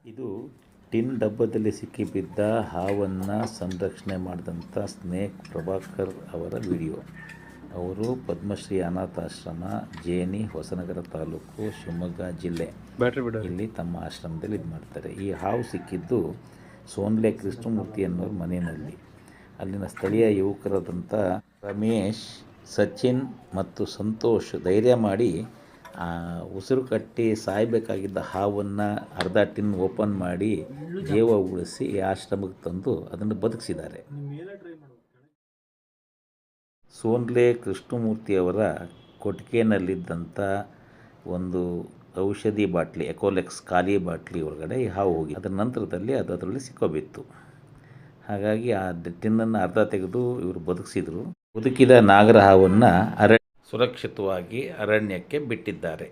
ಇದು ಟಿನ್ ಡಬ್ಬದಲ್ಲಿ ಸಿಕ್ಕಿಬಿದ್ದ ಹಾವನ್ನು ಸಂರಕ್ಷಣೆ ಮಾಡಿದಂಥ ಸ್ನೇಕ್ ಪ್ರಭಾಕರ್ ಅವರ ವಿಡಿಯೋ. ಅವರು ಪದ್ಮಶ್ರೀ ಅನಾಥಾಶ್ರಮ, ಜೇನಿ, ಹೊಸನಗರ ತಾಲೂಕು, ಶಿವಮೊಗ್ಗ ಜಿಲ್ಲೆ ಇಲ್ಲಿ ತಮ್ಮ ಆಶ್ರಮದಲ್ಲಿ ಇದು ಮಾಡ್ತಾರೆ. ಈ ಹಾವು ಸಿಕ್ಕಿದ್ದು ಸೋನ್ಲೆ ಕೃಷ್ಣಮೂರ್ತಿ ಅನ್ನೋರ ಮನೆಯಲ್ಲಿ. ಅಲ್ಲಿನ ಸ್ಥಳೀಯ ಯುವಕರಾದಂಥ ರಮೇಶ್, ಸಚಿನ್ ಮತ್ತು ಸಂತೋಷ್ ಧೈರ್ಯ ಮಾಡಿ ಉಸಿರು ಕಟ್ಟಿ ಸಾಯಬೇಕಾಗಿದ್ದ ಹಾವನ್ನು ಅರ್ಧ ಟಿನ್ ಓಪನ್ ಮಾಡಿ ಜೀವ ಉಳಿಸಿ ಈ ಆಶ್ರಮಕ್ಕೆ ತಂದು ಅದನ್ನು ಬದುಕಿಸಿದ್ದಾರೆ. ಸೋನ್ಲೆ ಕೃಷ್ಣಮೂರ್ತಿಯವರ ಕೊಟ್ಟಿಗೆನಲ್ಲಿದ್ದಂಥ ಒಂದು ಔಷಧಿ ಬಾಟ್ಲಿ, ಎಕೋಲೆಕ್ಸ್ ಖಾಲಿ ಬಾಟ್ಲಿ ಒಳಗಡೆ ಈ ಹಾವು ಹೋಗಿ ಅದರ ನಂತರದಲ್ಲಿ ಅದರಲ್ಲಿ ಸಿಕ್ಕೋಬಿತ್ತು. ಹಾಗಾಗಿ ಆ ಟಿನ್ನನ್ನು ಅರ್ಧ ತೆಗೆದು ಇವರು ಬದುಕಿಸಿದರು. ಬದುಕಿದ ನಾಗರ ಹಾವನ್ನು ಸುರಕ್ಷಿತವಾಗಿ ಅರಣ್ಯಕ್ಕೆ ಬಿಟ್ಟಿದ್ದಾರೆ.